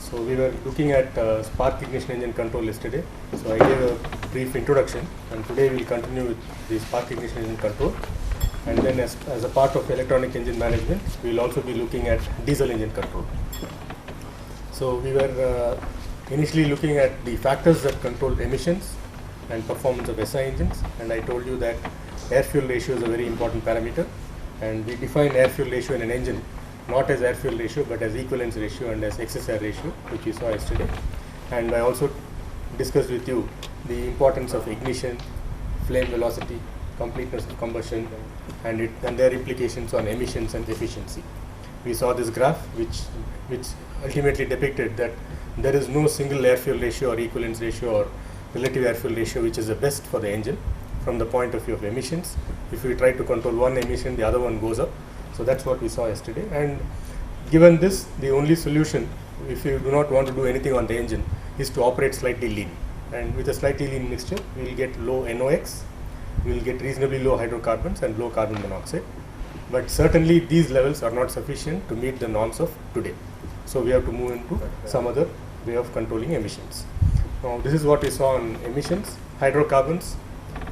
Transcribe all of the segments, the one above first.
So we were looking at spark ignition engine control yesterday. So I gave a brief introduction, and today we will continue with the spark ignition engine control. And then as a part of electronic engine management, we will also be looking at diesel engine control. So we were initially looking at the factors that control emissions and performance of SI engines, and I told you that air-fuel ratio is a very important parameter, and we define air-fuel ratio in an engine not as air-fuel ratio but as equivalence ratio and as excess air ratio, which we saw yesterday. And I also discussed with you the importance of ignition, flame velocity, completeness of combustion, and their implications on emissions and efficiency. We saw this graph which ultimately depicted that there is no single air-fuel ratio or equivalence ratio or relative air-fuel ratio which is the best for the engine from the point of view of emissions. If we try to control one emission, the other one goes up. So that's what we saw yesterday. And given this, the only solution, if you do not want to do anything on the engine, is to operate slightly lean. And with a slightly lean mixture, we will get low NOx, we will get reasonably low hydrocarbons and low carbon monoxide. But certainly these levels are not sufficient to meet the norms of today. So we have to move into some other way of controlling emissions. Now this is what we saw on emissions. Hydrocarbons,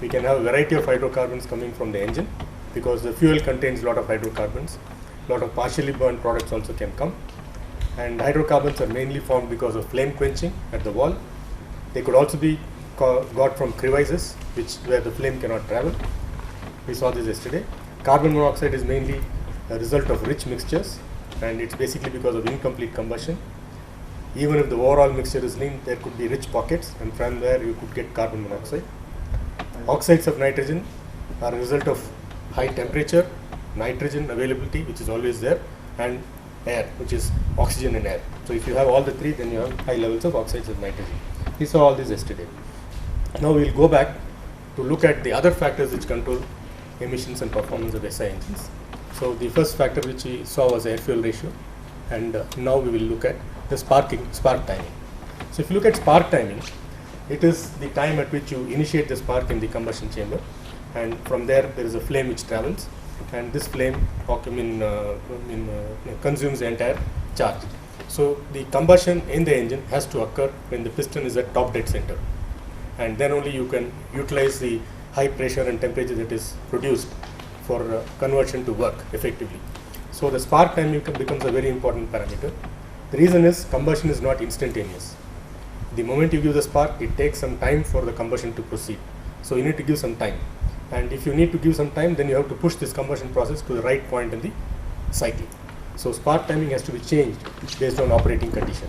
we can have a variety of hydrocarbons coming from the engine because the fuel contains a lot of hydrocarbons. A lot of partially burned products also can come. And hydrocarbons are mainly formed because of flame quenching at the wall. They could also be got from crevices where the flame cannot travel. We saw this yesterday. Carbon monoxide is mainly a result of rich mixtures, and it's basically because of incomplete combustion. Even if the overall mixture is lean, there could be rich pockets, and from there you could get carbon monoxide. Oxides of nitrogen are a result of high temperature, nitrogen availability, which is always there, and air, which is oxygen and air. So if you have all the three, then you have high levels of oxides of nitrogen. We saw all this yesterday. Now we will go back to look at the other factors which control emissions and performance of SI engines. So the first factor which we saw was air-fuel ratio, and now we will look at the spark timing. So if you look at spark timing, it is the time at which you initiate the spark in the combustion chamber, and from there is a flame which travels, and this flame consumes the entire charge. So the combustion in the engine has to occur when the piston is at top dead center, and then only you can utilize the high pressure and temperature that is produced for conversion to work effectively. So the spark time becomes a very important parameter. The reason is combustion is not instantaneous. The moment you give the spark, it takes some time for the combustion to proceed. So you need to give some time. And if you need to give some time, then you have to push this combustion process to the right point in the cycle. So spark timing has to be changed based on operating condition.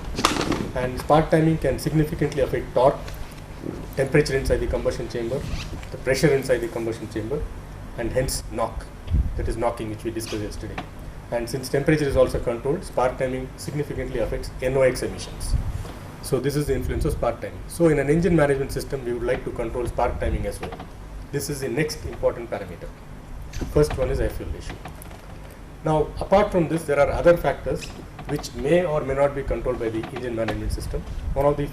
And spark timing can significantly affect torque, temperature inside the combustion chamber, the pressure inside the combustion chamber, and hence knock, that is knocking, which we discussed yesterday. And since temperature is also controlled, spark timing significantly affects NOx emissions. So this is the influence of spark timing. So in an engine management system, we would like to control spark timing as well. This is the next important parameter. First one is air-fuel ratio. Now apart from this, there are other factors which may or may not be controlled by the engine management system. One of the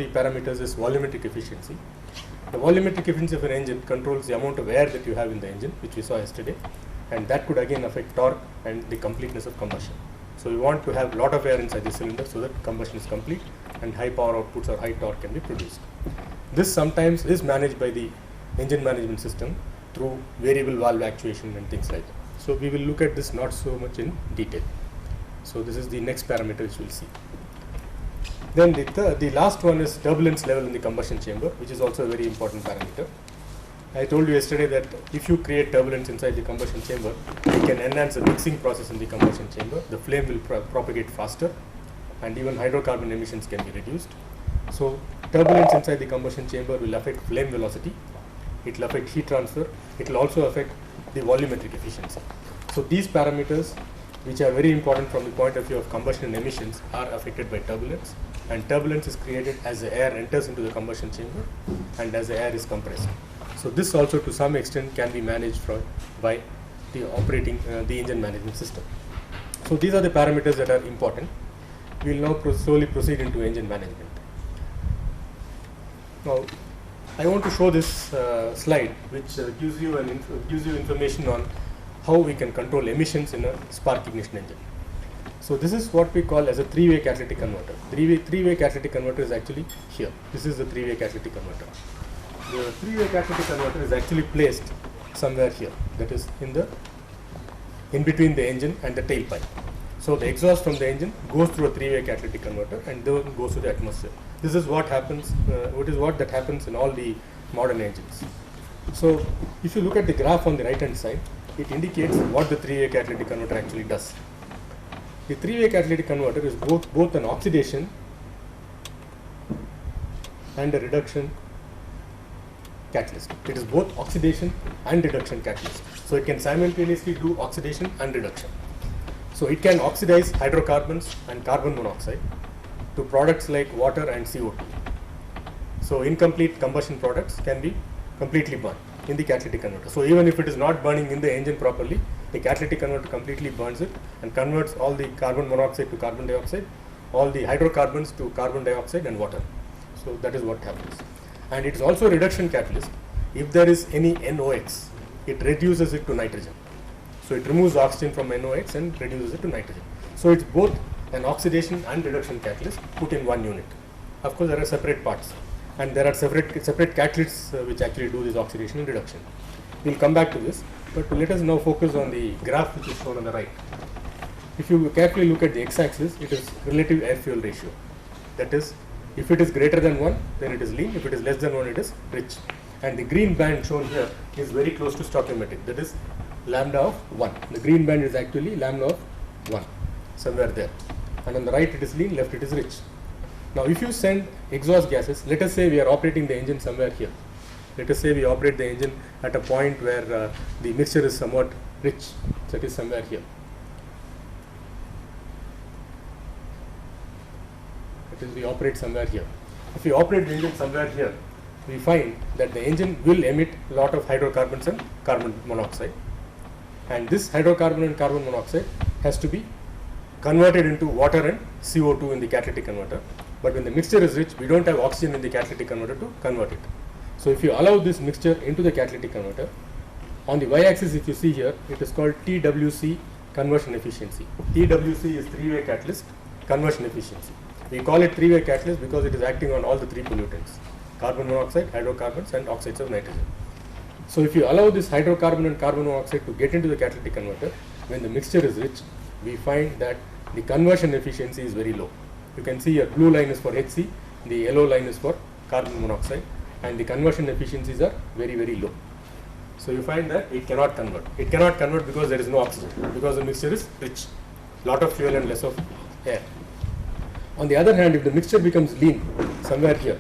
parameters is volumetric efficiency. The volumetric efficiency of an engine controls the amount of air that you have in the engine, which we saw yesterday, and that could again affect torque and the completeness of combustion. So we want to have a lot of air inside the cylinder so that combustion is complete and high power outputs or high torque can be produced. This sometimes is managed by the engine management system through variable valve actuation and things like that. So we will look at this not so much in detail. So this is the next parameter which we will see. Then the last one is turbulence level in the combustion chamber, which is also a very important parameter. I told you yesterday that if you create turbulence inside the combustion chamber, you can enhance the mixing process in the combustion chamber. The flame will propagate faster, and even hydrocarbon emissions can be reduced. So turbulence inside the combustion chamber will affect flame velocity, it will affect heat transfer, it will also affect the volumetric efficiency. So these parameters, which are very important from the point of view of combustion and emissions, are affected by turbulence, and turbulence is created as the air enters into the combustion chamber and as the air is compressed. So this also to some extent can be managed by the operating the engine management system. So these are the parameters that are important. We will now slowly proceed into engine management. Now I want to show this slide which gives you information on how we can control emissions in a spark ignition engine. So this is what we call as a three-way catalytic converter. Three-way catalytic converter is actually here. This is the three-way catalytic converter. The three-way catalytic converter is actually placed somewhere here. That is in between the engine and the tailpipe. So the exhaust from the engine goes through a three-way catalytic converter and then goes to the atmosphere. This is what happens. What that happens in all the modern engines. So if you look at the graph on the right-hand side, it indicates what the three-way catalytic converter actually does. The three-way catalytic converter is both an oxidation and a reduction catalyst. It is both oxidation and reduction catalyst. So it can simultaneously do oxidation and reduction. So it can oxidize hydrocarbons and carbon monoxide to products like water and CO2. So incomplete combustion products can be completely burned in the catalytic converter. So even if it is not burning in the engine properly, the catalytic converter completely burns it and converts all the carbon monoxide to carbon dioxide, all the hydrocarbons to carbon dioxide and water. So that is what happens. And it is also a reduction catalyst. If there is any NOx, it reduces it to nitrogen. So it removes oxygen from NOx and reduces it to nitrogen. So it's both an oxidation and reduction catalyst put in one unit. Of course, there are separate parts, and there are separate catalysts which actually do this oxidation and reduction. We'll come back to this, but let us now focus on the graph which is shown on the right. If you carefully look at the x-axis, it is relative air-fuel ratio. That is, if it is greater than 1, then it is lean. If it is less than 1, it is rich. And the green band shown here is very close to stoichiometric. That is lambda of 1. The green band is actually lambda of 1, somewhere there. And on the right it is lean, left it is rich. Now if you send exhaust gases, let us say we are operating the engine somewhere here. Let us say we operate the engine at a point where the mixture is somewhat rich. So it is somewhere here. It is we operate somewhere here. If we operate the engine somewhere here, we find that the engine will emit a lot of hydrocarbons and carbon monoxide. And this hydrocarbon and carbon monoxide has to be converted into water and CO2 in the catalytic converter. But when the mixture is rich, we don't have oxygen in the catalytic converter to convert it. So if you allow this mixture into the catalytic converter, on the y-axis if you see here, it is called TWC conversion efficiency. TWC is three-way catalyst conversion efficiency. We call it three-way catalyst because it is acting on all the three pollutants: carbon monoxide, hydrocarbons and oxides of nitrogen. So if you allow this hydrocarbon and carbon monoxide to get into the catalytic converter, when the mixture is rich, we find that the conversion efficiency is very low. You can see here, blue line is for HC, the yellow line is for carbon monoxide, and the conversion efficiencies are very, very low. So you find that it cannot convert. It cannot convert because there is no oxygen, because the mixture is rich, lot of fuel and less of air. On the other hand, if the mixture becomes lean, somewhere here,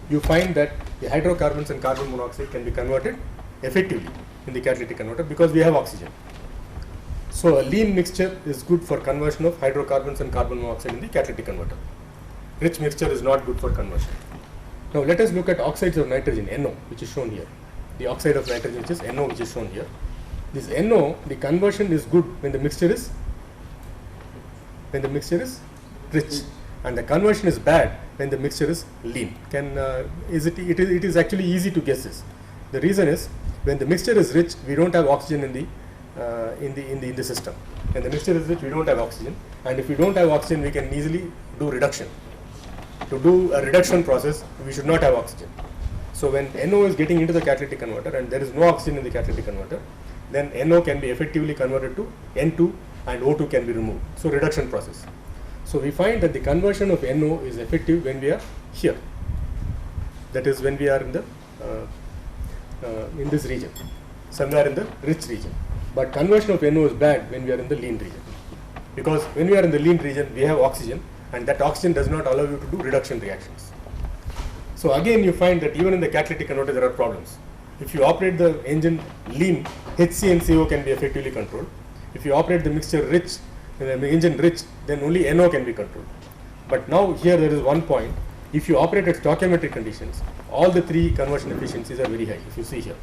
you find that the hydrocarbons and carbon monoxide can be converted effectively in the catalytic converter because we have oxygen. So a lean mixture is good for conversion of hydrocarbons and carbon monoxide in the catalytic converter. Rich mixture is not good for conversion. Now let us look at oxides of nitrogen, NO, which is shown here. The oxide of nitrogen, which is NO, which is shown here. This NO, the conversion is good when the mixture is rich, and the conversion is bad when the mixture is lean. It is actually easy to guess this. The reason is, when the mixture is rich, we don't have oxygen in the system. When the mixture is rich, we don't have oxygen, and if we don't have oxygen, we can easily do reduction. To do a reduction process, we should not have oxygen. So when NO is getting into the catalytic converter and there is no oxygen in the catalytic converter, then NO can be effectively converted to N2 and O2 can be removed. So reduction process. So we find that the conversion of NO is effective when we are here. That is when we are in this region, somewhere in the rich region. But conversion of NO is bad when we are in the lean region. Because when we are in the lean region, we have oxygen, and that oxygen does not allow you to do reduction reactions. So again, you find that even in the catalytic converter, there are problems. If you operate the engine lean, HC and CO can be effectively controlled. If you operate the mixture rich, the engine rich, then only NO can be controlled. But now here there is one point. If you operate at stoichiometric conditions, all the three conversion efficiencies are very high. If you see here,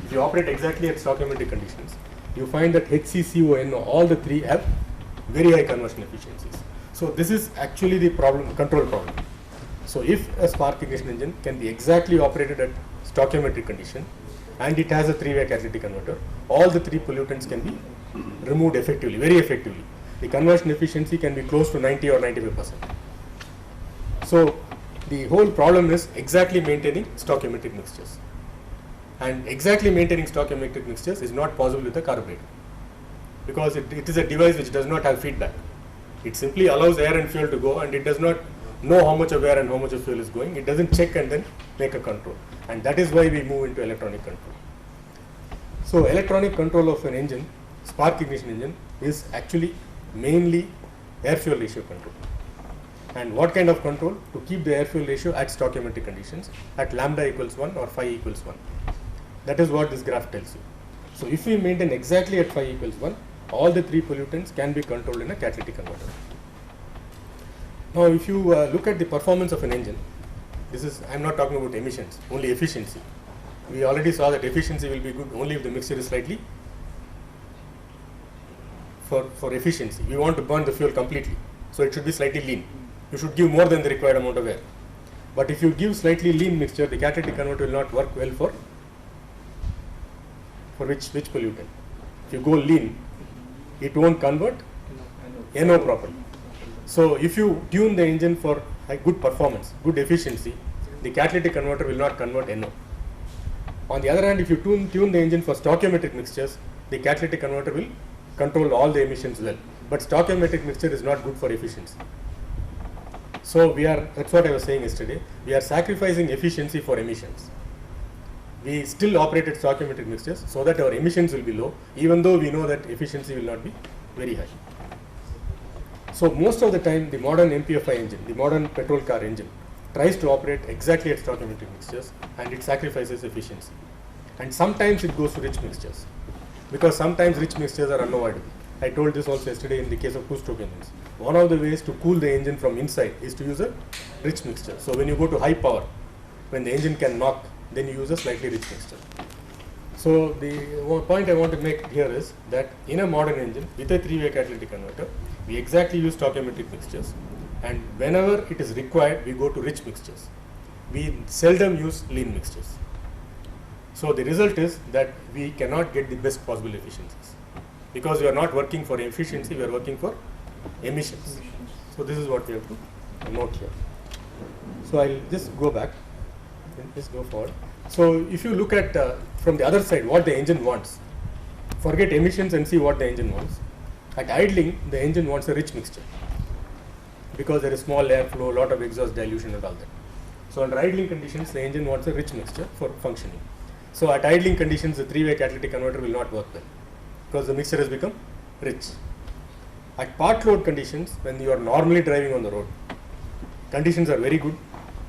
if you operate exactly at stoichiometric conditions, you find that HC, CO, NO, all the three have very high conversion efficiencies. So this is actually the control problem. So if a spark ignition engine can be exactly operated at stoichiometric condition and it has a three-way catalytic converter, all the three pollutants can be removed effectively, very effectively. the conversion efficiency can be close to 90 or 95%. So the whole problem is exactly maintaining stoichiometric mixtures. And exactly maintaining stoichiometric mixtures is not possible with a carburetor, because it is a device which does not have feedback. It simply allows air and fuel to go, and it does not know how much of air and how much of fuel is going. It doesn't check and then make a control. And that is why we move into electronic control. So electronic control of an engine, spark ignition engine, is actually mainly air fuel ratio control. And what kind of control? To keep the air fuel ratio at stoichiometric conditions at lambda equals 1 or phi equals 1. That is what this graph tells you. So if we maintain exactly at phi equals 1, all the three pollutants can be controlled in a catalytic converter. Now if you look at the performance of an engine, I am not talking about emissions, only efficiency. We already saw that efficiency will be good only if the mixture is slightly, for efficiency. We want to burn the fuel completely, so it should be slightly lean. You should give more than the required amount of air. But if you give slightly lean mixture, the catalytic converter will not work well for which pollutant. If you go lean, it won't convert NO properly. So if you tune the engine for good performance, good efficiency, the catalytic converter will not convert NO. On the other hand, if you tune the engine for stoichiometric mixtures, the catalytic converter will control all the emissions well. But stoichiometric mixture is not good for efficiency. So that's what I was saying yesterday, we are sacrificing efficiency for emissions. We still operate at stoichiometric mixtures so that our emissions will be low, even though we know that efficiency will not be very high. So most of the time, the modern MPFI engine, the modern petrol car engine, tries to operate exactly at stoichiometric mixtures, and it sacrifices efficiency. And sometimes it goes to rich mixtures, because sometimes rich mixtures are unavoidable. I told this also yesterday in the case of two-stroke engines. One of the ways to cool the engine from inside is to use a rich mixture. So when you go to high power, when the engine can knock, then you use a slightly rich mixture. So the point I want to make here is that in a modern engine with a three-way catalytic converter, we exactly use stoichiometric mixtures, and whenever it is required, we go to rich mixtures. We seldom use lean mixtures. So the result is that we cannot get the best possible efficiencies, because we are not working for efficiency, we are working for emissions. So this is what we have to note here. So I'll just go back and just go forward. So if you look at from the other side what the engine wants, forget emissions and see what the engine wants. At idling, the engine wants a rich mixture, because there is small airflow, lot of exhaust dilution and all that. So under idling conditions, the engine wants a rich mixture for functioning. So at idling conditions, the three-way catalytic converter will not work well, because the mixture has become rich. At part load conditions, when you are normally driving on the road, conditions are very good.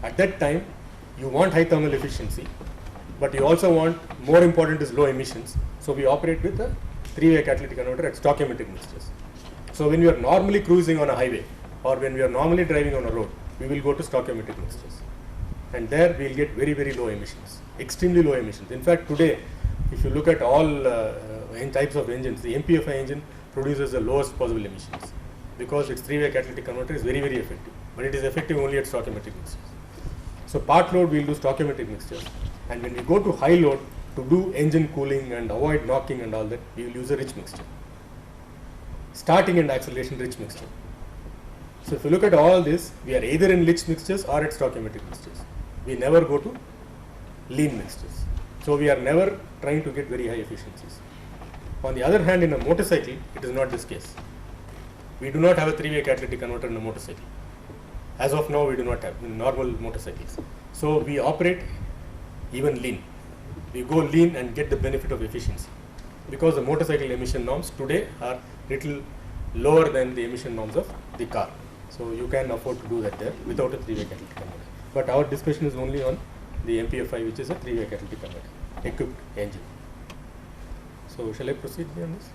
At that time, you want high thermal efficiency, but you also want, more important is low emissions. So we operate with a three-way catalytic converter at stoichiometric mixtures. So when we are normally cruising on a highway, or when we are normally driving on a road, we will go to stoichiometric mixtures. And there we will get very, very low emissions, extremely low emissions. In fact, today, if you look at all types of engines, the MPFI engine produces the lowest possible emissions, because its three-way catalytic converter is very, very effective. But it is effective only at stoichiometric mixtures. So part load we will do stoichiometric mixtures, and when we go to high load, to do engine cooling and avoid knocking and all that, we will use a rich mixture. Starting and acceleration rich mixture. So if you look at all this, we are either in rich mixtures or at stoichiometric mixtures. We never go to lean mixtures. So we are never trying to get very high efficiencies. On the other hand, in a motorcycle, it is not this case. We do not have a three-way catalytic converter in a motorcycle. As of now, we do not have in normal motorcycles. So we operate even lean. We go lean and get the benefit of efficiency, because the motorcycle emission norms today are little lower than the emission norms of the car. So you can afford to do that there without a three-way catalytic converter. But our discussion is only on the MPFI, which is a three-way catalytic converter equipped engine. So shall I proceed beyond this?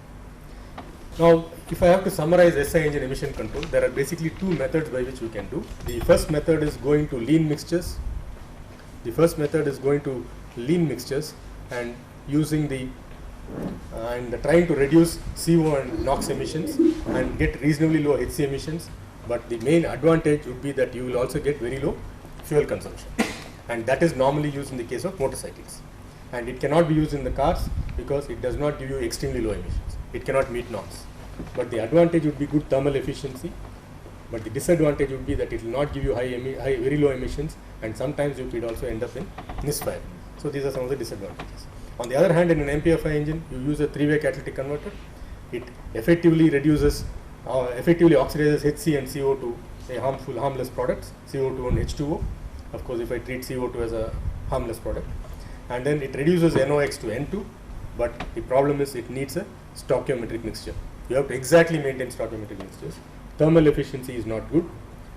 Now, if I have to summarize SI engine emission control, there are basically two methods by which we can do. The first method is going to lean mixtures. And using and trying to reduce CO and NOx emissions and get reasonably low HC emissions. But the main advantage would be that you will also get very low fuel consumption, and that is normally used in the case of motorcycles. And it cannot be used in the cars, because it does not give you extremely low emissions. It cannot meet norms. but the advantage would be good thermal efficiency, but the disadvantage would be that it will not give you very low emissions, and sometimes you could also end up in misfire. So these are some of the disadvantages. On the other hand, in an MPFI engine, you use a three-way catalytic converter. It effectively oxidizes HC and CO to harmless products, CO2 and H2O. Of course, if I treat CO2 as a harmless product, and then it reduces NOx to N2, but the problem is it needs a stoichiometric mixture. You have to exactly maintain stoichiometric mixtures. Thermal efficiency is not good,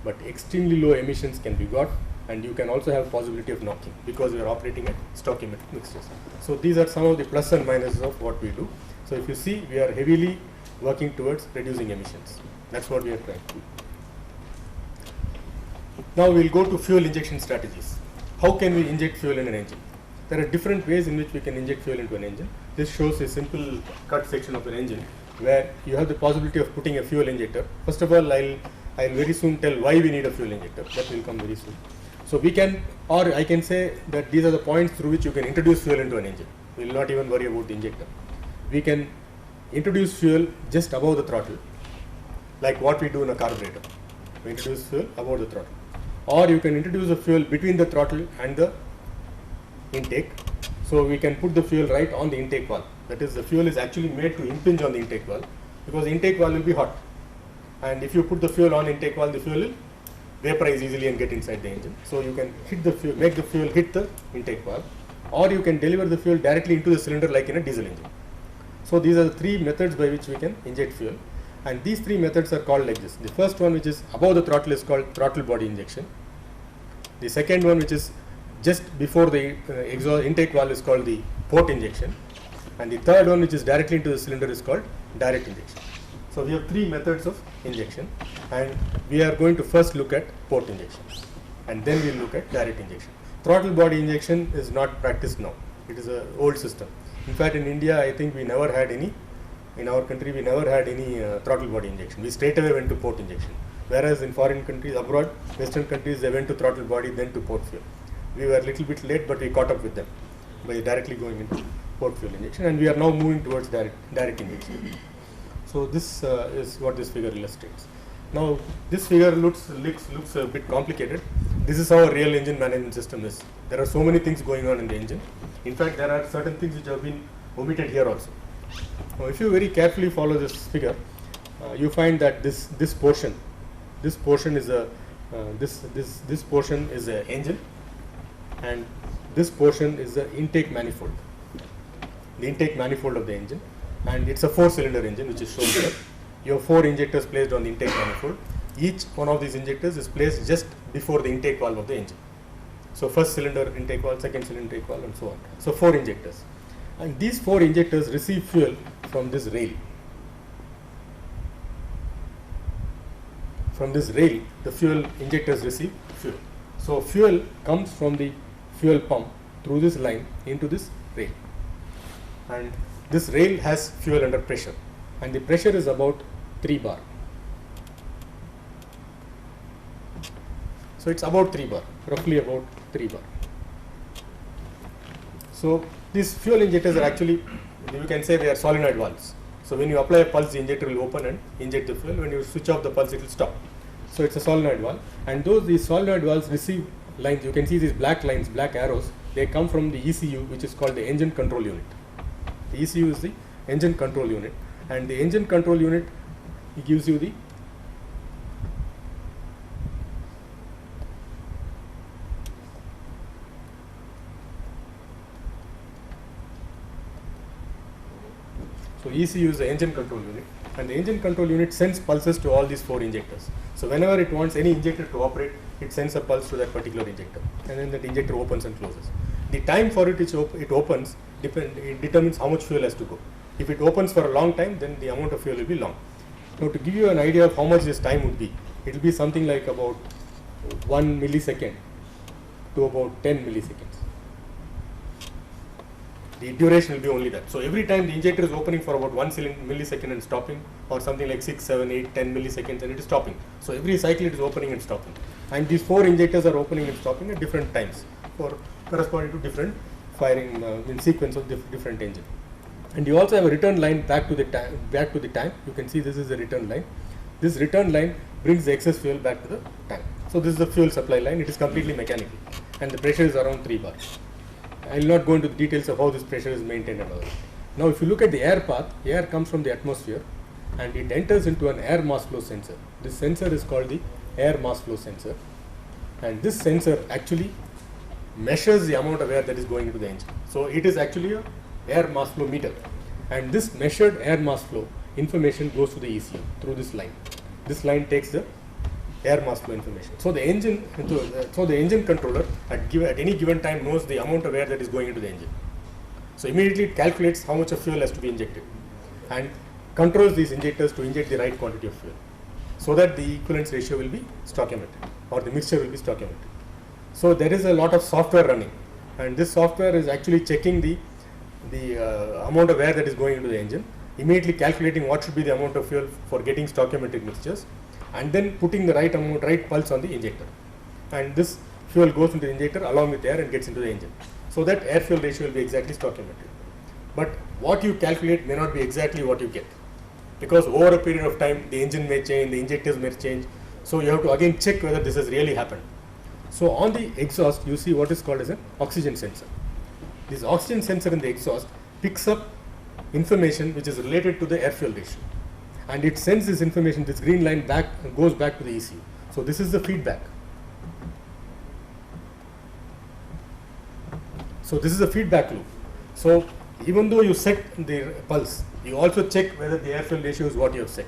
but extremely low emissions can be got, and you can also have possibility of knocking because we are operating at stoichiometric mixtures. So these are some of the plus and minuses of what we do. So if you see, we are heavily working towards reducing emissions. That's what we are trying to do. Now we will go to fuel injection strategies. How can we inject fuel in an engine? There are different ways in which we can inject fuel into an engine. This shows a simple cut section of an engine where you have the possibility of putting a fuel injector. First of all, I'll very soon tell why we need a fuel injector. That will come very soon. So we can, or I can say that these are the points through which you can introduce fuel into an engine. We will not even worry about the injector. We can introduce fuel just above the throttle, like what we do in a carburetor. We introduce fuel above the throttle. Or you can introduce a fuel between the throttle and the intake. So we can put the fuel right on the intake valve. That is, the fuel is actually made to impinge on the intake valve, because the intake valve will be hot. And if you put the fuel on intake valve, the fuel will vaporize easily and get inside the engine. So you can hit the fuel, make the fuel hit the intake valve, or you can deliver the fuel directly into the cylinder like in a diesel engine. So these are the three methods by which we can inject fuel. And these three methods are called like this. The first one, which is above the throttle, is called throttle body injection. The second one, which is just before the exhaust intake valve, is called the port injection. And the third one, which is directly into the cylinder, is called direct injection. So we have three methods of injection, and we are going to first look at port injection, and then we will look at direct injection. Throttle body injection is not practiced now. It is an old system. In fact, in India, I think we never had any. In our country, we never had any throttle body injection. We straight away went to port injection. Whereas in foreign countries, abroad, Western countries, they went to throttle body, then to port fuel. We were a little bit late, but we caught up with them by directly going into port fuel injection, and we are now moving towards direct injection. So this is what this figure illustrates. Now this figure looks a bit complicated. This is how a real engine management system is. There are so many things going on in the engine. In fact, there are certain things which have been omitted here also. Now, if you very carefully follow this figure, you find that this portion is a this portion is a engine, and this portion is the intake manifold. The intake manifold of the engine, and it's a 4-cylinder engine which is shown here. You have 4 injectors placed on the intake manifold. Each one of these injectors is placed just before the intake valve of the engine. So first cylinder intake valve, second cylinder intake valve, and so on. So 4 injectors, and these 4 injectors receive fuel from this rail. From this rail, the fuel injectors receive fuel. So fuel comes from the fuel pump through this line into this rail, and this rail has fuel under pressure, and the pressure is about 3 bar. So it's about 3 bar, roughly about 3 bar. So these fuel injectors are actually, you can say they are solenoid valves. So when you apply a pulse, the injector will open and inject the fuel. When you switch off the pulse, it will stop. So it's a solenoid valve, and these solenoid valves receive lines. You can see these black lines, black arrows. They come from the ECU, which is called the engine control unit. The ECU is the engine control unit, and the engine control unit, it gives you the so ECU is the engine control unit, and the engine control unit sends pulses to all these 4 injectors. So whenever it wants any injector to operate, it sends a pulse to that particular injector, and then that injector opens and closes. The time for it opens, it determines how much fuel has to go. If it opens for a long time, then the amount of fuel will be long. Now, to give you an idea of how much this time would be, it will be something like about 1 millisecond to about 10 milliseconds. The duration will be only that. So every time the injector is opening for about 1 millisecond and stopping, or something like 6, 7, 8, 10 milliseconds, and it is stopping. So every cycle it is opening and stopping. And these 4 injectors are opening and stopping at different times, corresponding to different firing in sequence of different engine. And you also have a return line back to the tank. You can see this is the return line. This return line brings the excess fuel back to the tank. So this is the fuel supply line. It is completely mechanical, and the pressure is around 3 bar. I will not go into the details of how this pressure is maintained and all that. Now if you look at the air path, air comes from the atmosphere and it enters into an air mass flow sensor. This sensor is called the air mass flow sensor, and this sensor actually measures the amount of air that is going into the engine. So it is actually a air mass flow meter, and this measured air mass flow information goes to the ECU through this line. This line takes the air mass flow information. So the engine controller at any given time knows the amount of air that is going into the engine. So immediately it calculates how much of fuel has to be injected and controls these injectors to inject the right quantity of fuel, so that the equivalence ratio will be stoichiometric, or the mixture will be stoichiometric. So there is a lot of software running, and this software is actually checking the amount of air that is going into the engine, immediately calculating what should be the amount of fuel for getting stoichiometric mixtures, and then putting the right pulse on the injector. And this fuel goes into the injector along with air and gets into the engine, so that air fuel ratio will be exactly stoichiometric. But what you calculate may not be exactly what you get, because over a period of time the engine may change, the injectors may change, so you have to again check whether this has really happened. So on the exhaust you see what is called as an oxygen sensor. This oxygen sensor in the exhaust picks up information which is related to the air fuel ratio, and it sends this information, this green line, goes back to the ECU. So this is the feedback. So this is a feedback loop. So even though you set the pulse, you also check whether the air fuel ratio is what you have set,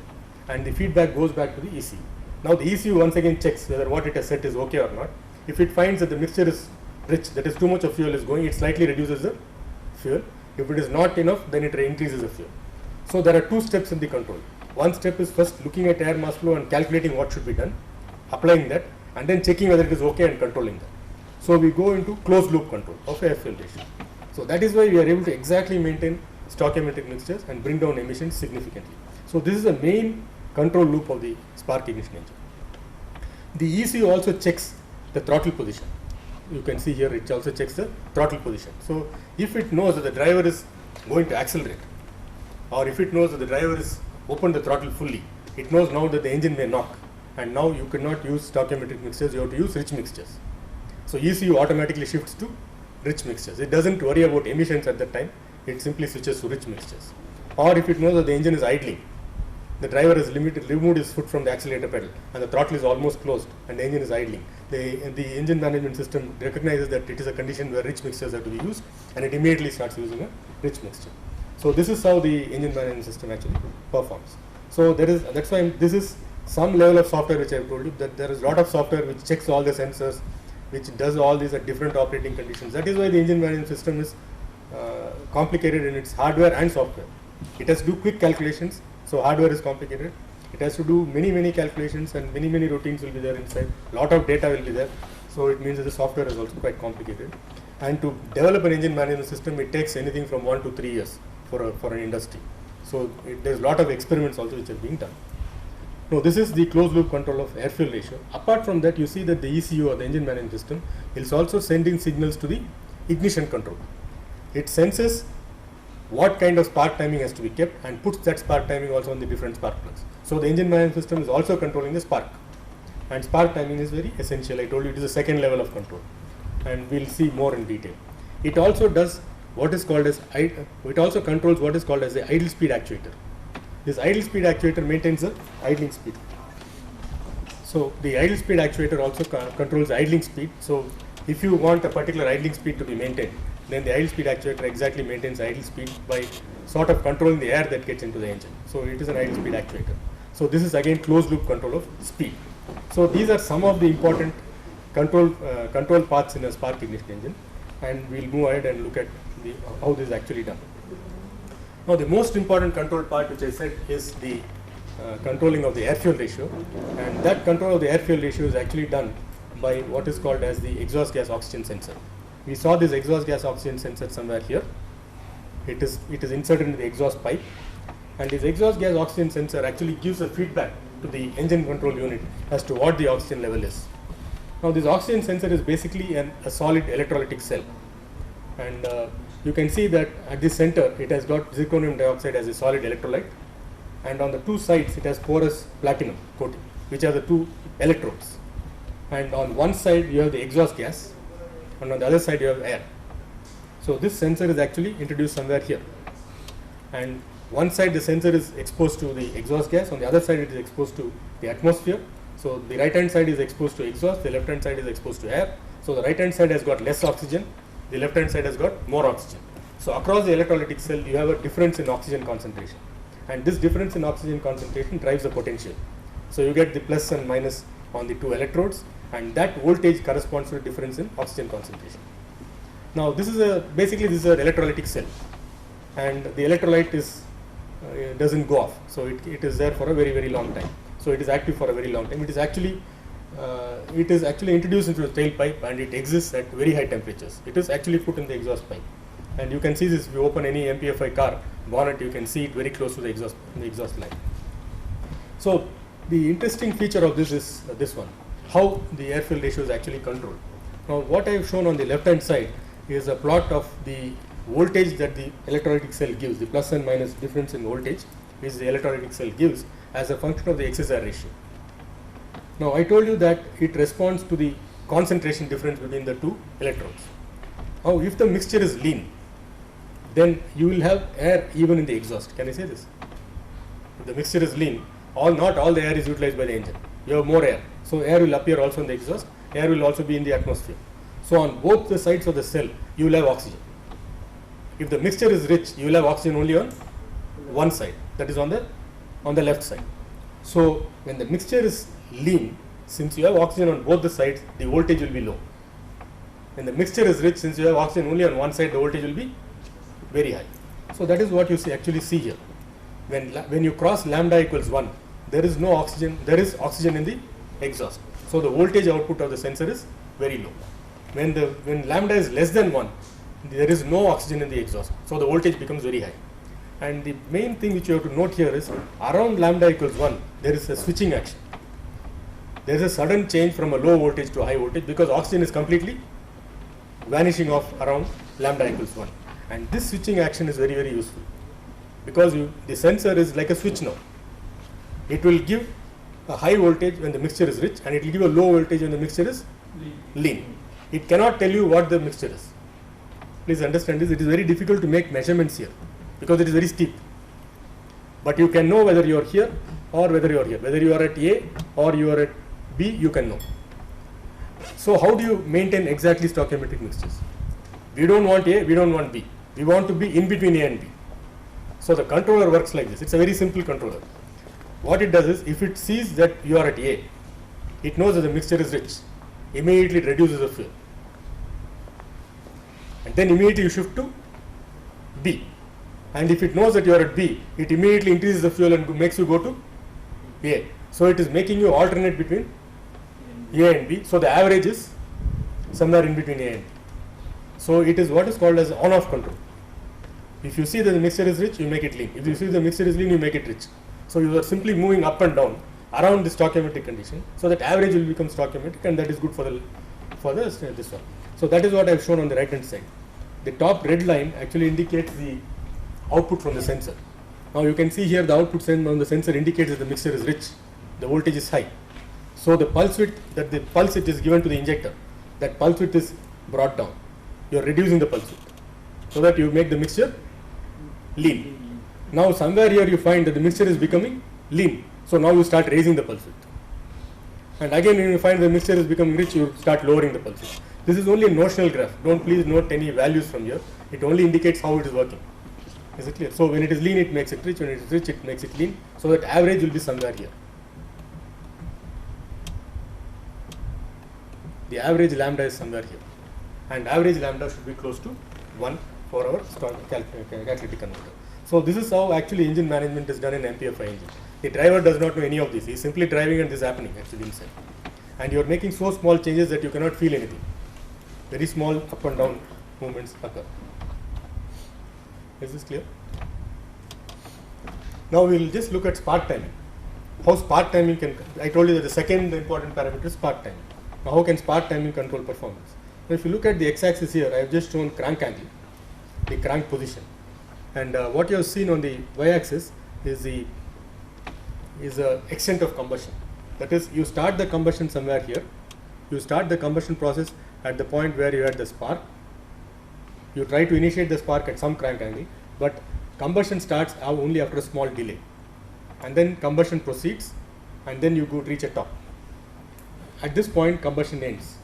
and the feedback goes back to the ECU. Now the ECU once again checks whether what it has set is okay or not. If it finds that the mixture is rich, that is too much of fuel is going, it slightly reduces the fuel. If it is not enough, then it increases the fuel. So there are two steps in the control. One step is first looking at air mass flow and calculating what should be done, applying that, and then checking whether it is okay and controlling that. So we go into closed loop control of air fuel ratio. So that is why we are able to exactly maintain stoichiometric mixtures and bring down emissions significantly. So this is the main control loop of the spark ignition engine. The ECU also checks the throttle position. You can see here it also checks the throttle position. So if it knows that the driver is going to accelerate, or if it knows that the driver is open the throttle fully, it knows now that the engine may knock, and now you cannot use stoichiometric mixtures, you have to use rich mixtures. So ECU automatically shifts to rich mixtures. It doesn't worry about emissions at that time, it simply switches to rich mixtures. Or if it knows that the engine is idling, the driver has removed his foot from the accelerator pedal and the throttle is almost closed and the engine is idling, the engine management system recognizes that it is a condition where rich mixtures have to be used, and it immediately starts using a rich mixture. So this is how the engine management system actually performs. So that's why this is some level of software which I have told you, that there is a lot of software which checks all the sensors, which does all these at different operating conditions. That is why the engine management system is complicated in its hardware and software. It has to do quick calculations, so hardware is complicated. It has to do many calculations, and many routines will be there inside. A lot of data will be there, so it means that the software is also quite complicated. And to develop an engine management system, it takes anything from 1 to 3 years for an industry. So there's a lot of experiments also which are being done. Now this is the closed loop control of air fuel ratio. Apart from that, you see that the ECU, or the engine management system, is also sending signals to the ignition control. It senses what kind of spark timing has to be kept and puts that spark timing also on the different spark plugs. So the engine management system is also controlling the spark, and spark timing is very essential. I told you it is the second level of control, and we'll see more in detail. It also does what is called as it also controls what is called as the idle speed actuator. This idle speed actuator maintains the idling speed. So the idle speed actuator also controls idling speed. So if you want a particular idling speed to be maintained, then the idle speed actuator exactly maintains idle speed by sort of controlling the air that gets into the engine. So it is an idle speed actuator. So this is again closed loop control of speed. So these are some of the important control paths in a spark ignition engine, and we'll move ahead and look at how this is actually done. Now the most important control part, which I said, is the controlling of the air fuel ratio, and that control of the air fuel ratio is actually done by what is called as the exhaust gas oxygen sensor. We saw this exhaust gas oxygen sensor somewhere here. It is inserted in the exhaust pipe, and this exhaust gas oxygen sensor actually gives a feedback to the engine control unit as to what the oxygen level is. Now this oxygen sensor is basically a solid electrolytic cell, and you can see that at the center it has got zirconium dioxide as a solid electrolyte, and on the two sides it has porous platinum coating, which are the two electrodes. And on one side you have the exhaust gas, and on the other side you have air. So this sensor is actually introduced somewhere here, and one side the sensor is exposed to the exhaust gas, on the other side it is exposed to the atmosphere. So the right hand side is exposed to exhaust, the left hand side is exposed to air. So the right hand side has got less oxygen, the left hand side has got more oxygen. So across the electrolytic cell you have a difference in oxygen concentration, and this difference in oxygen concentration drives the potential. So you get the plus and minus on the two electrodes, and that voltage corresponds to the difference in oxygen concentration. Now this is basically this is an electrolytic cell, and the electrolyte is doesn't go off, so it is there for a very long time. So it is active for a very long time. It is actually introduced into the tailpipe, and it exists at very high temperatures. It is actually put in the exhaust pipe, and you can see this if you open any MPFI car bonnet, you can see it very close to the exhaust line. So the interesting feature of this is this one, how the air fill ratio is actually controlled. Now what I have shown on the left hand side is a plot of the voltage that the electrolytic cell gives, the plus and minus difference in voltage which the electrolytic cell gives as a function of the XSR ratio. Now I told you that it responds to the concentration difference between the two electrodes. Now if the mixture is lean, then you will have air even in the exhaust. Can I say this? If the mixture is lean, not all the air is utilized by the engine. You have more air. So air will appear also in the exhaust, air will also be in the atmosphere. So on both the sides of the cell, you will have oxygen. If the mixture is rich, you will have oxygen only on one side, that is on the left side. So when the mixture is lean, since you have oxygen on both the sides, the voltage will be low. When the mixture is rich, since you have oxygen only on one side, the voltage will be very high. So that is what you actually see here. When you cross lambda equals 1, there is no oxygen, there is oxygen in the exhaust. So the voltage output of the sensor is very low. When lambda is less than 1, there is no oxygen in the exhaust. So the voltage becomes very high. And the main thing which you have to note here is around lambda equals 1, there is a switching action. There is a sudden change from a low voltage to a high voltage because oxygen is completely vanishing off around lambda equals 1. And this switching action is very useful because the sensor is like a switch now. It will give a high voltage when the mixture is rich, and it will give a low voltage when the mixture is lean. It cannot tell you what the mixture is. Please understand this, it is very difficult to make measurements here because it is very steep. But you can know whether you are here or whether you are here. Whether you are at A or you are at B, you can know. So how do you maintain exactly stoichiometric mixtures? We don't want A, we don't want B. We want to be in between A and B. So the controller works like this. It's a very simple controller. What it does is, if it sees that you are at A, it knows that the mixture is rich. Immediately it reduces the fuel. And then immediately you shift to B. And if it knows that you are at B, it immediately increases the fuel and makes you go to A. So it is making you alternate between A and B. So the average is somewhere in between A and B. So it is what is called as on-off control. If you see that the mixture is rich, you make it lean. If you see the mixture is lean, you make it rich. So you are simply moving up and down around the stoichiometric condition, so that average will become stoichiometric, and that is good for this one. So that is what I have shown on the right hand side. The top red line actually indicates the output from the sensor. Now you can see here the output on the sensor indicates that the mixture is rich, the voltage is high. So the pulse width, the pulse width is given to the injector, that pulse width is brought down. You are reducing the pulse width so that you make the mixture lean. Now somewhere here you find that the mixture is becoming lean. So now you start raising the pulse width. And again when you find the mixture is becoming rich, you start lowering the pulse width. This is only a notional graph. Don't please note any values from here. It only indicates how it is working. Is it clear? So when it is lean, it makes it rich. When it is rich, it makes it lean. So that average will be somewhere here. The average lambda is somewhere here. And average lambda should be close to 1 for our catalytic converter. So this is how actually engine management is done in MPFI engine. The driver does not know any of this. He is simply driving and this is happening actually inside. And you are making so small changes that you cannot feel anything. Very small up and down movements occur. Is this clear? Now we will just look at spark timing. How spark timing can, I told you that the second important parameter is spark timing. Now how can spark timing control performance? Now if you look at the x-axis here, I have just shown crank angle. the crank position. And what you have seen on the y-axis is the extent of combustion. That is, you start the combustion somewhere here. You start the combustion process at the point where you had the spark. You try to initiate the spark at some crank angle, but combustion starts only after a small delay. And then combustion proceeds, and then you go reach a top. At this point, combustion ends.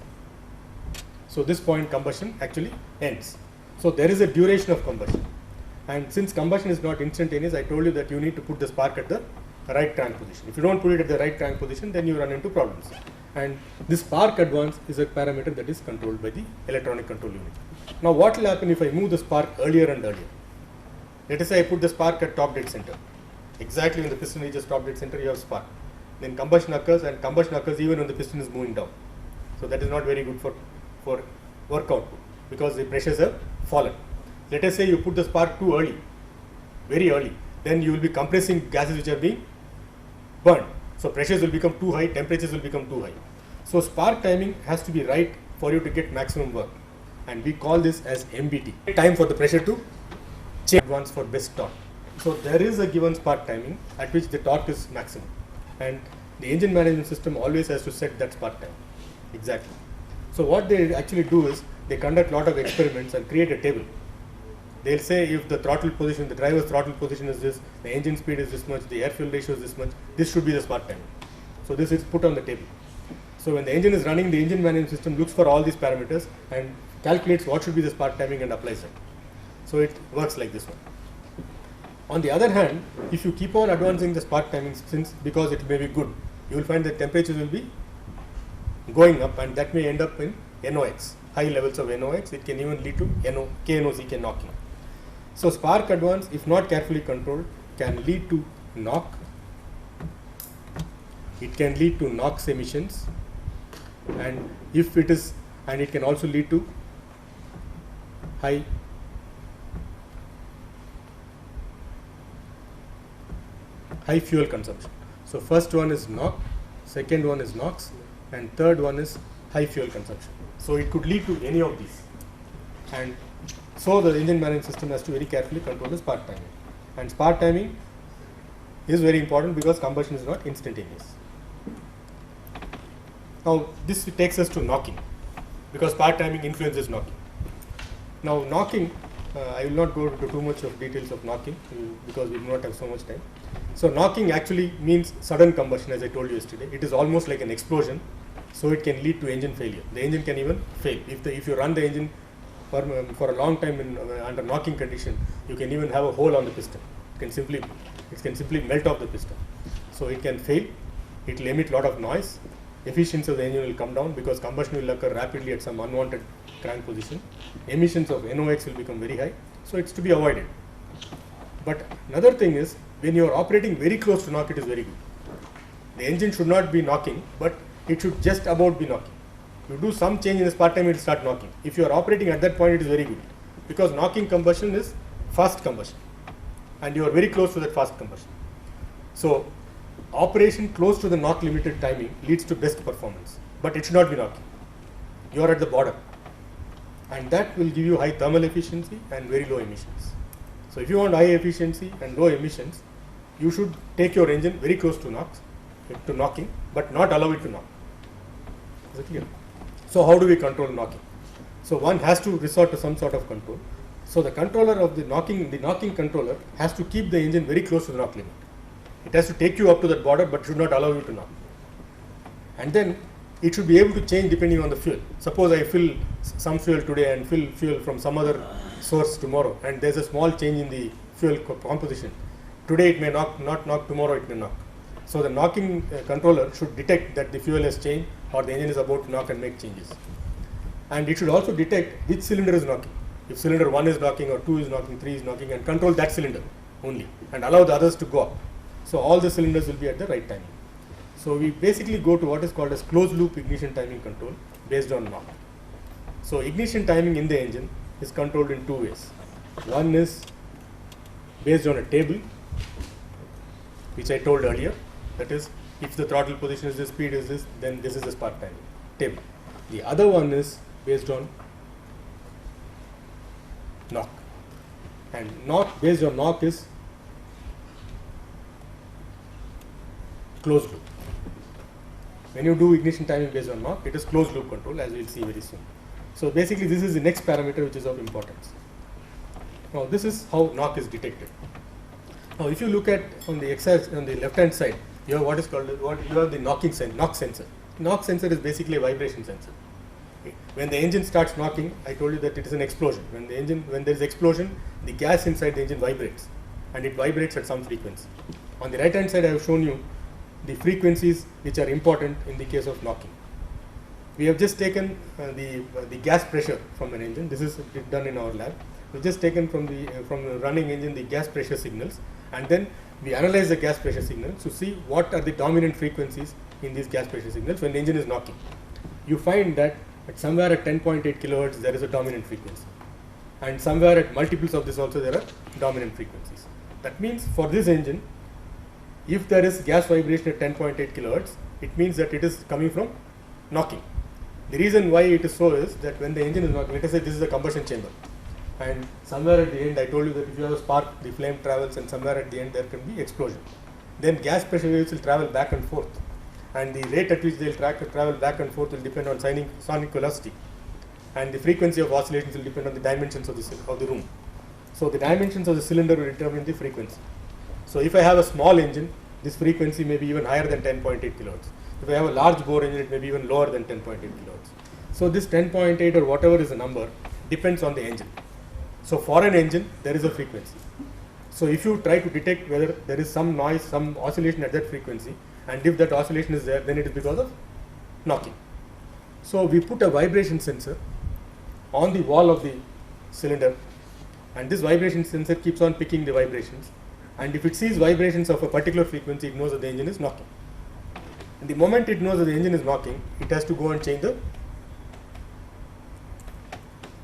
So this point, combustion actually ends. So there is a duration of combustion. And since combustion is not instantaneous, I told you that you need to put the spark at the right crank position. If you don't put it at the right crank position, then you run into problems. And this spark advance is a parameter that is controlled by the electronic control unit. Now what will happen if I move the spark earlier and earlier? Let us say I put the spark at top dead center. Exactly when the piston reaches top dead center, you have spark. Then combustion occurs, and combustion occurs even when the piston is moving down. So that is not very good for work output, because the pressures have fallen. Let us say you put the spark too early, very early, then you will be compressing gases which are being burned. So pressures will become too high, temperatures will become too high. So spark timing has to be right for you to get maximum work, and we call this as MBT, time for the pressure to change advance for best torque. So there is a given spark timing at which the torque is maximum, and the engine management system always has to set that spark time exactly. So what they actually do is they conduct a lot of experiments and create a table. They'll say if the throttle position, the driver's throttle position is this, the engine speed is this much, the air fuel ratio is this much, this should be the spark timing. So this is put on the table. So when the engine is running, the engine management system looks for all these parameters and calculates what should be the spark timing and applies it. So it works like this one. On the other hand, if you keep on advancing the spark timing, because it may be good, you will find that temperatures will be going up, and that may end up in NOx, high levels of NOx. It can even lead to KNOC knocking. So spark advance, if not carefully controlled, can lead to knock. It can lead to NOx emissions, and it can also lead to high fuel consumption. So first one is knock, second one is NOx, and third one is high fuel consumption. So it could lead to any of these, and so the engine management system has to very carefully control the spark timing. And spark timing is very important because combustion is not instantaneous. Now this takes us to knocking, because spark timing influences knocking. Now knocking, I will not go into too much of details of knocking because we do not have so much time. So knocking actually means sudden combustion, as I told you yesterday. It is almost like an explosion, so it can lead to engine failure. The engine can even fail. If you run the engine for a long time under knocking condition, you can even have a hole on the piston. It can simply melt off the piston. So it can fail. It will emit a lot of noise. Efficiency of the engine will come down because combustion will occur rapidly at some unwanted crank position. Emissions of NOx will become very high. So it's to be avoided. But another thing is, when you are operating very close to knock, it is very good. The engine should not be knocking, but it should just about be knocking. You do some change in the spark time, it will start knocking. If you are operating at that point, it is very good, because knocking combustion is fast combustion, and you are very close to that fast combustion. So operation close to the knock limited timing leads to best performance, but it should not be knocking. You are at the border, and that will give you high thermal efficiency and very low emissions. So if you want high efficiency and low emissions, you should take your engine very close to knocking, but not allow it to knock. Is it clear? So how do we control knocking? So one has to resort to some sort of control. So the controller of the knocking controller has to keep the engine very close to the knock limit. It has to take you up to that border, but should not allow you to knock. And then it should be able to change depending on the fuel. Suppose I fill some fuel today and fill fuel from some other source tomorrow, and there's a small change in the fuel composition. Today it may not knock, tomorrow it may knock. So the knocking controller should detect that the fuel has changed or the engine is about to knock and make changes. And it should also detect which cylinder is knocking. If cylinder 1 is knocking or 2 is knocking, 3 is knocking, and control that cylinder only and allow the others to go up. So all the cylinders will be at the right timing. So we basically go to what is called as closed loop ignition timing control based on knock. So ignition timing in the engine is controlled in two ways. One is based on a table, which I told earlier. That is, if the throttle position is this, speed is this, then this is the spark timing table. The other one is based on knock. And knock, based on knock, is closed loop. When you do ignition timing based on knock, it is closed loop control, as we will see very soon. So basically this is the next parameter which is of importance. Now this is how knock is detected. Now if you look at on the x-axis, on the left hand side, you have what is called you have the knock sensor. Knock sensor is basically a vibration sensor. Okay. When the engine starts knocking, I told you that it is an explosion. When there is explosion, the gas inside the engine vibrates, and it vibrates at some frequency. On the right hand side, I have shown you the frequencies which are important in the case of knocking. We have just taken the gas pressure from an engine. This is done in our lab. We just taken from the running engine the gas pressure signals, and then we analyze the gas pressure signals to see what are the dominant frequencies in these gas pressure signals when the engine is knocking. You find that at somewhere at 10.8 kilohertz there is a dominant frequency, and somewhere at multiples of this also there are dominant frequencies. That means for this engine, if there is gas vibration at 10.8 kilohertz, it means that it is coming from knocking. The reason why it is so is that when the engine is knocking, let us say this is a combustion chamber, and somewhere at the end I told you that if you have a spark, the flame travels, and somewhere at the end there can be explosion. Then gas pressure waves will travel back and forth, and the rate at which they will travel back and forth will depend on sonic velocity, and the frequency of oscillations will depend on the dimensions of the room. So the dimensions of the cylinder will determine the frequency. So if I have a small engine, this frequency may be even higher than 10.8 kilohertz. If I have a large bore engine, it may be even lower than 10.8 kilohertz. So this 10.8 or whatever is the number depends on the engine. So for an engine, there is a frequency. So if you try to detect whether there is some noise, some oscillation at that frequency, and if that oscillation is there, then it is because of knocking. So we put a vibration sensor on the wall of the cylinder, and this vibration sensor keeps on picking the vibrations, and if it sees vibrations of a particular frequency, it knows that the engine is knocking. And the moment it knows that the engine is knocking, it has to go and change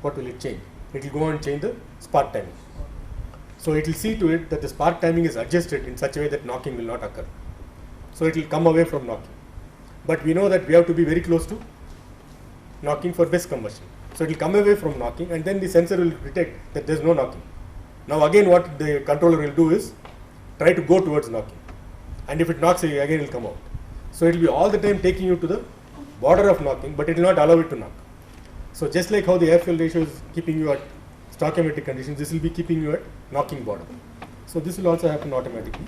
what will it change? It will go and change the spark timing. So it will see to it that the spark timing is adjusted in such a way that knocking will not occur. So it will come away from knocking. But we know that we have to be very close to knocking for best combustion. So it will come away from knocking, and then the sensor will detect that there is no knocking. Now again what the controller will do is try to go towards knocking, and if it knocks, again it will come out. So it will be all the time taking you to the border of knocking, but it will not allow it to knock. So just like how the air fuel ratio is keeping you at stoichiometric conditions, this will be keeping you at knocking border. So this will also happen automatically.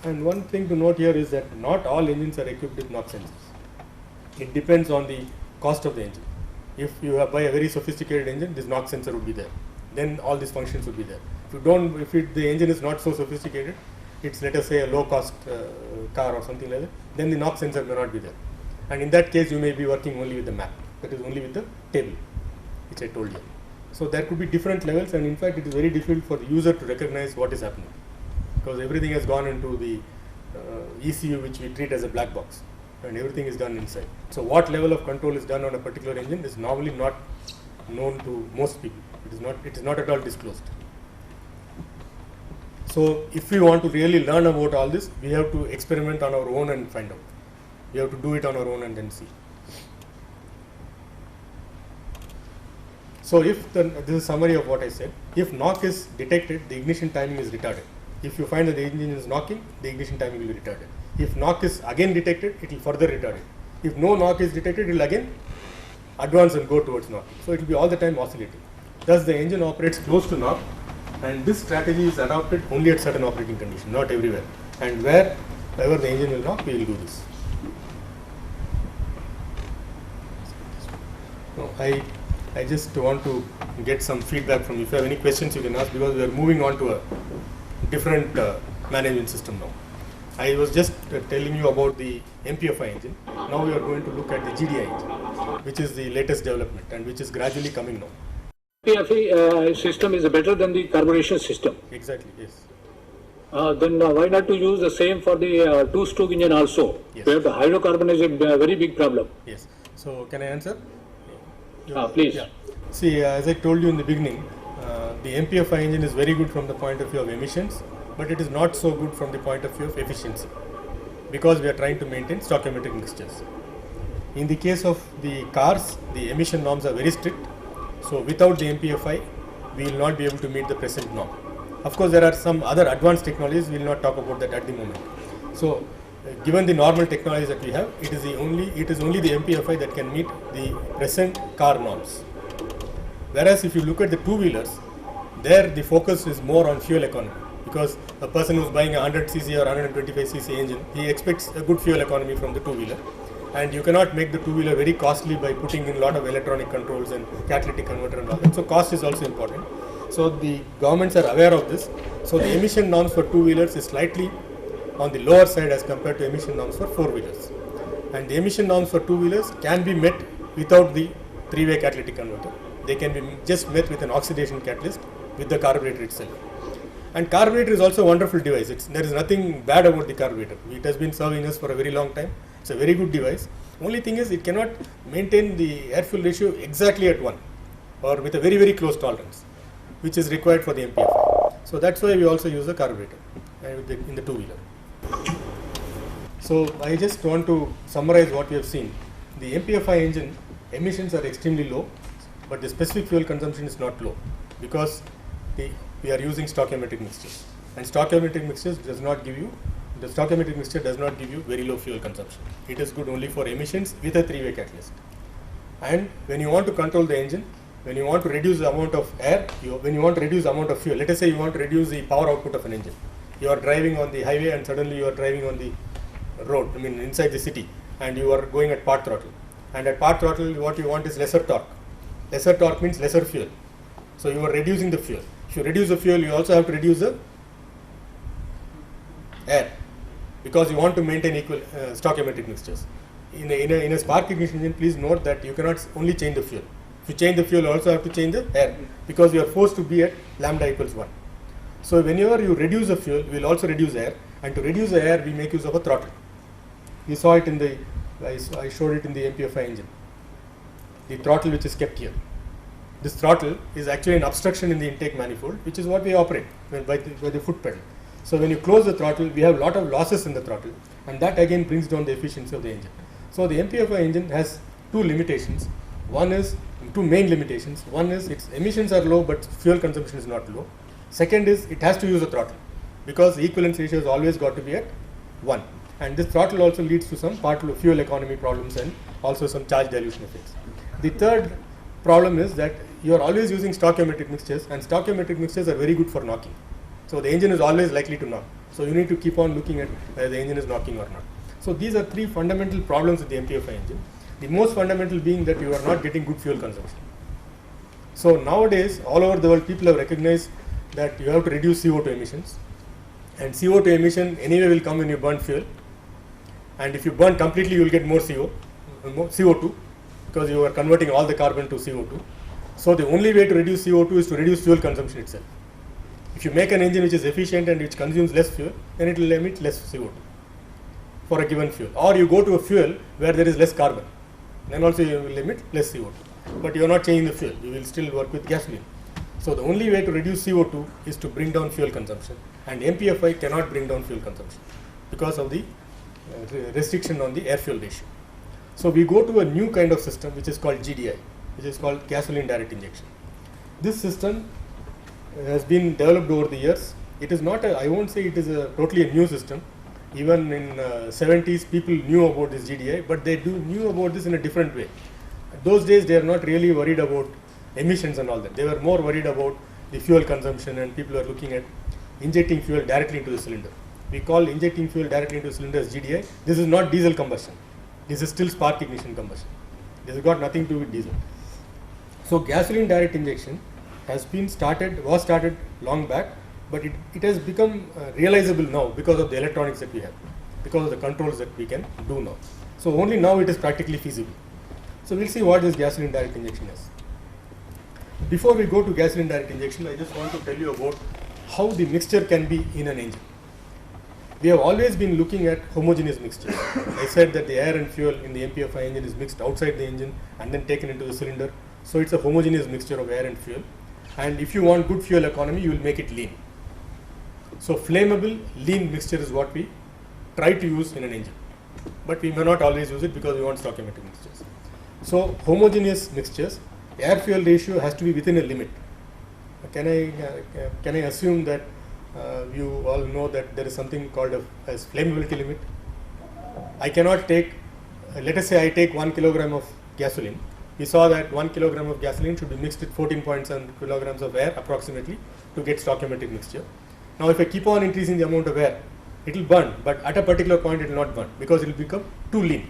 And one thing to note here is that not all engines are equipped with knock sensors. It depends on the cost of the engine. If you buy a very sophisticated engine, this knock sensor would be there. Then all these functions would be there. If the engine is not so sophisticated, it's let us say a low cost car or something like that, then the knock sensor may not be there. And in that case, you may be working only with the map, that is only with the table, which I told you. So there could be different levels, and in fact it is very difficult for the user to recognize what is happening, because everything has gone into the ECU, which we treat as a black box, and everything is done inside. So what level of control is done on a particular engine is normally not known to most people. It is not at all disclosed. So if we want to really learn about all this, we have to experiment on our own and find out. We have to do it on our own and then see. So if this is a summary of what I said. If knock is detected, the ignition timing is retarded. If you find that the engine is knocking, the ignition timing will be retarded. If knock is again detected, it will further retard it. If no knock is detected, it will again advance and go towards knock. So it will be all the time oscillating. Thus the engine operates close to knock, and this strategy is adopted only at certain operating conditions, not everywhere. And wherever the engine will knock, we will do this. No, I just want to get some feedback from you. If you have any questions, you can ask, because we are moving on to a different management system now. I was just telling you about the MPFI engine. Now we are going to look at the GDI engine, which is the latest development and which is gradually coming now. MPFI system is better than the carbonation system. Exactly, yes. Then why not to use the same for the two-stroke engine also? Yes. Where the hydrocarbon is a very big problem. Yes. So can I answer? Please. Yeah. See, as I told you in the beginning, the MPFI engine is very good from the point of view of emissions, but it is not so good from the point of view of efficiency, because we are trying to maintain stoichiometric mixtures. In the case of the cars, the emission norms are very strict. So without the MPFI, we will not be able to meet the present norm. Of course, there are some other advanced technologies, we will not talk about that at the moment. So, given the normal technologies that we have, it is only the MPFI that can meet the present car norms. Whereas if you look at the two-wheelers, there the focus is more on fuel economy, because a person who is buying a 100cc or 125cc engine, he expects a good fuel economy from the two-wheeler, and you cannot make the two-wheeler very costly by putting in a lot of electronic controls and catalytic converter and all that. So cost is also important. So the governments are aware of this. So the emission norms for two-wheelers is slightly on the lower side as compared to emission norms for four-wheelers. And the emission norms for two-wheelers can be met without the three-way catalytic converter. They can be just met with an oxidation catalyst with the carburetor itself. And carburetor is also a wonderful device. There is nothing bad about the carburetor. It has been serving us for a very long time. It's a very good device. Only thing is, it cannot maintain the air-fuel ratio exactly at 1 or with a very, very close tolerance, which is required for the MPFI. So that's why we also use the carburetor in the two-wheeler. So I just want to summarize what we have seen. The MPFI engine emissions are extremely low, but the specific fuel consumption is not low, because we are using stoichiometric mixtures, and stoichiometric mixtures does not give you very low fuel consumption. It is good only for emissions with a three-way catalyst. And when you want to control the engine, when you want to reduce the amount of air, when you want to reduce the amount of fuel, let us say you want to reduce the power output of an engine. You are driving on the highway and suddenly you are driving on the road, inside the city, and you are going at part throttle. And at part throttle, what you want is lesser torque. Lesser torque means lesser fuel. So you are reducing the fuel. If you reduce the fuel, you also have to reduce the air, because you want to maintain equal stoichiometric mixtures. In a spark ignition engine, please note that you cannot only change the fuel. If you change the fuel, you also have to change the air, because you are forced to be at lambda equals 1. So whenever you reduce the fuel, we will also reduce air, and to reduce the air, we make use of a throttle. We saw it I showed it in the MPFI engine. The throttle which is kept here. This throttle is actually an obstruction in the intake manifold, which is what we operate by the foot pedal. So when you close the throttle, we have a lot of losses in the throttle, and that again brings down the efficiency of the engine. So the MPFI engine has two main limitations. One is its emissions are low, but fuel consumption is not low. Second is it has to use a throttle, because the equivalence ratio has always got to be at 1. And this throttle also leads to some fuel economy problems and also some charge dilution effects. The third problem is that you are always using stoichiometric mixtures, and stoichiometric mixtures are very good for knocking. So the engine is always likely to knock. So you need to keep on looking at whether the engine is knocking or not. So these are three fundamental problems with the MPFI engine. The most fundamental being that you are not getting good fuel consumption. So nowadays, all over the world, people have recognized that you have to reduce CO2 emissions. And CO2 emission anyway will come when you burn fuel. And if you burn completely, you will get more CO2, because you are converting all the carbon to CO2. So the only way to reduce CO2 is to reduce fuel consumption itself. If you make an engine which is efficient and which consumes less fuel, then it will emit less CO2 for a given fuel. Or you go to a fuel where there is less carbon, then also you will emit less CO2. But you are not changing the fuel, you will still work with gasoline. So the only way to reduce CO2 is to bring down fuel consumption, and MPFI cannot bring down fuel consumption because of the restriction on the air-fuel ratio. So we go to a new kind of system which is called GDI, which is called gasoline direct injection. This system has been developed over the years. It is not I won't say it is totally a new system. Even in 70s, people knew about this GDI, but they knew about this in a different way. Those days, they are not really worried about emissions and all that. They were more worried about the fuel consumption, and people are looking at injecting fuel directly into the cylinder. We call injecting fuel directly into the cylinder as GDI. This is not diesel combustion. This is still spark ignition combustion. This has got nothing to do with diesel. So gasoline direct injection was started long back, but it has become realizable now because of the electronics that we have, because of the controls that we can do now. So only now it is practically feasible. So we'll see what this gasoline direct injection is. Before we go to gasoline direct injection, I just want to tell you about how the mixture can be in an engine. We have always been looking at homogeneous mixture. I said that the air and fuel in the MPFI engine is mixed outside the engine and then taken into the cylinder. So it's a homogeneous mixture of air and fuel. And if you want good fuel economy, you will make it lean. So flammable, lean mixture is what we try to use in an engine. But we may not always use it because we want stoichiometric mixtures. So homogeneous mixtures, air-fuel ratio has to be within a limit. can I assume that you all know that there is something called as flammability limit? I cannot take, let us say I take 1 kilogram of gasoline. We saw that 1 kilogram of gasoline should be mixed with 14.7 kilograms of air approximately to get stoichiometric mixture. Now if I keep on increasing the amount of air, it will burn, but at a particular point it will not burn because it will become too lean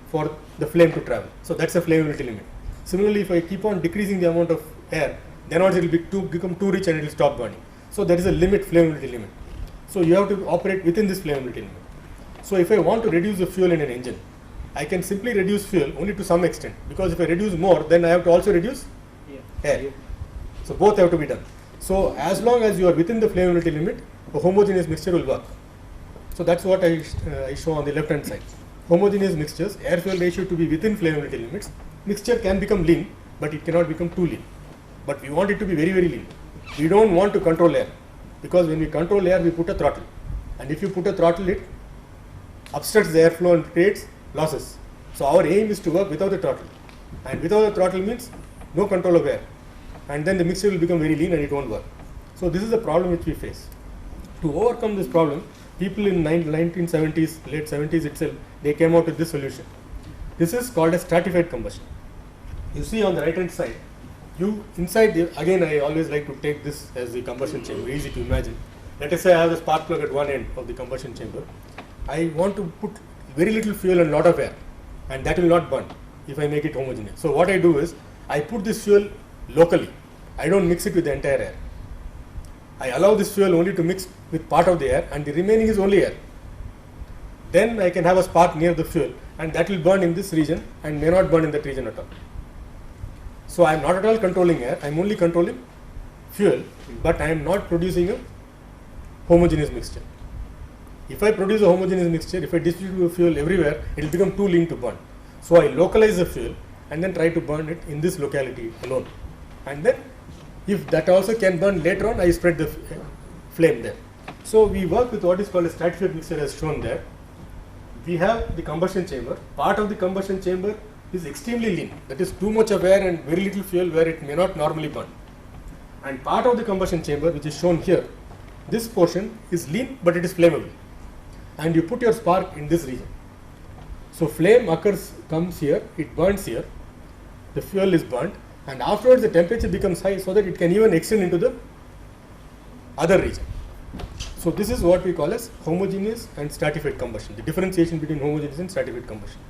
for the flame to travel. So that's a flammability limit. Similarly, if I keep on decreasing the amount of air, then also it will become too rich and it will stop burning. So there is a limit, flammability limit. So you have to operate within this flammability limit. So if I want to reduce the fuel in an engine, I can simply reduce fuel only to some extent, because if I reduce more, then I have to also reduce air. So both have to be done. So as long as you are within the flammability limit, a homogeneous mixture will work. So that's what I show on the left hand side. Homogeneous mixtures, air fuel ratio to be within flammability limits. Mixture can become lean, but it cannot become too lean. But we want it to be very, very lean. We don't want to control air, because when we control air, we put a throttle. And if you put a throttle, it obstructs the airflow and creates losses. So our aim is to work without the throttle. And without the throttle means no control of air. And then the mixture will become very lean and it won't work. So this is the problem which we face. To overcome this problem, people in 1970s, late 70s itself, they came out with this solution. This is called a stratified combustion. You see on the right hand side, inside again I always like to take this as the combustion chamber, easy to imagine. Let us say I have a spark plug at one end of the combustion chamber. I want to put very little fuel and lot of air, and that will not burn if I make it homogeneous. So what I do is, I put this fuel locally. I don't mix it with the entire air. I allow this fuel only to mix with part of the air, and the remaining is only air. Then I can have a spark near the fuel, and that will burn in this region and may not burn in that region at all. So I am not at all controlling air, I am only controlling fuel, but I am not producing a homogeneous mixture. If I produce a homogeneous mixture, if I distribute fuel everywhere, it will become too lean to burn. So I localize the fuel and then try to burn it in this locality alone. And then if that also can burn later on, I spread the flame there. So we work with what is called a stratified mixture as shown there. We have the combustion chamber. Part of the combustion chamber is extremely lean. That is too much of air and very little fuel where it may not normally burn. And part of the combustion chamber, which is shown here, this portion is lean but it is flammable. And you put your spark in this region. So flame comes here, it burns here, the fuel is burnt, and afterwards the temperature becomes high so that it can even extend into the other region. So this is what we call as homogeneous and stratified combustion, the differentiation between homogeneous and stratified combustion.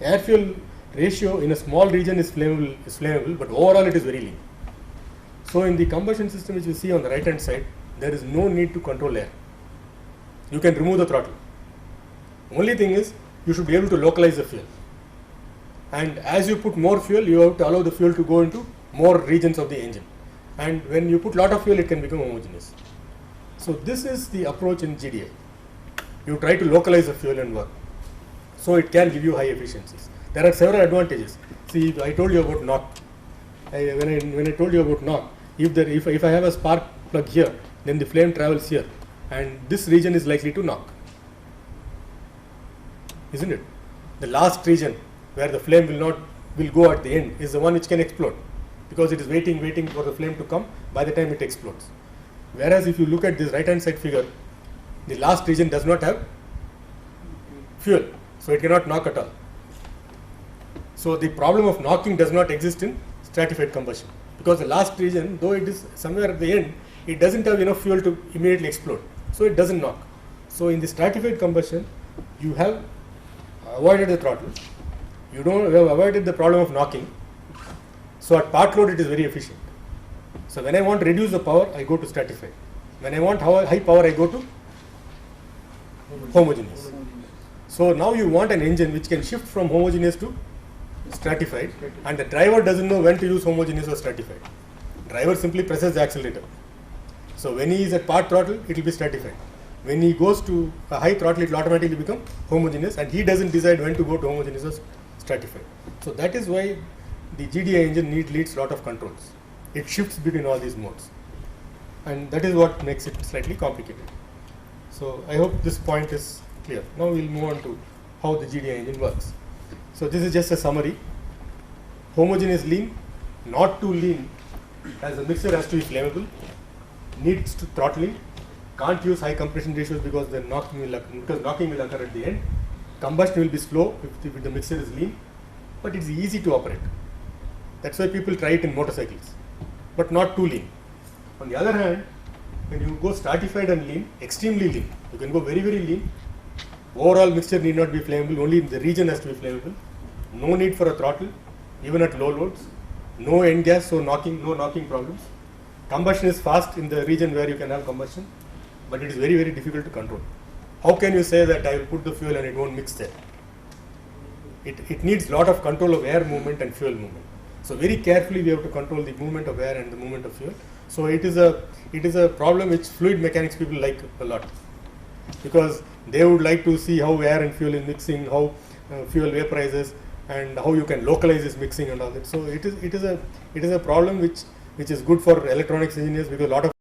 Air fuel ratio in a small region is flammable, but overall it is very lean. So in the combustion system which you see on the right hand side, there is no need to control air. You can remove the throttle. Only thing is, you should be able to localize the fuel. And as you put more fuel, you have to allow the fuel to go into more regions of the engine. And when you put lot of fuel, it can become homogeneous. So this is the approach in GDI. You try to localize the fuel and work. So it can give you high efficiencies. There are several advantages. See, I told you about knock. When I told you about knock, if I have a spark plug here, then the flame travels here, and this region is likely to knock. Isn't it? The last region where the flame will go at the end is the one which can explode, because it is waiting for the flame to come by the time it explodes. Whereas if you look at this right hand side figure, the last region does not have fuel, so it cannot knock at all. So the problem of knocking does not exist in stratified combustion, because the last region, though it is somewhere at the end, it doesn't have enough fuel to immediately explode, so it doesn't knock. So in the stratified combustion, you have avoided the throttle, you have avoided the problem of knocking. So at part load it is very efficient. So when I want to reduce the power, I go to stratified. When I want high power, I go to homogeneous. So now you want an engine which can shift from homogeneous to stratified, and the driver doesn't know when to use homogeneous or stratified. Driver simply presses the accelerator. So when he is at part throttle, it will be stratified. When he goes to a high throttle, it will automatically become homogeneous, and he doesn't decide when to go to homogeneous or stratified. So that is why the GDI engine needs a lot of controls. It shifts between all these modes, and that is what makes it slightly complicated. So I hope this point is clear. Now we will move on to how the GDI engine works. So this is just a summary. Homogeneous lean, not too lean, as the mixture has to be flammable, needs to throttling, can't use high compression ratios because the knocking will occur at the end. Combustion will be slow if the mixture is lean, but it's easy to operate. That's why people try it in motorcycles, but not too lean. On the other hand, when you go stratified and lean, extremely lean, you can go very, very lean. Overall mixture need not be flammable, only the region has to be flammable. No need for a throttle, even at low loads. No end gas, so no knocking problems. Combustion is fast in the region where you can have combustion, but it is very, very difficult to control. How can you say that I will put the fuel and it won't mix there? It needs lot of control of air movement and fuel movement. So very carefully we have to control the movement of air and the movement of fuel. So it is a problem which fluid mechanics people like a lot, because they would like to see how air and fuel is mixing, how fuel vaporizes, and how you can localize this mixing and all that. So it is a problem which is good for electronics engineers, because a lot of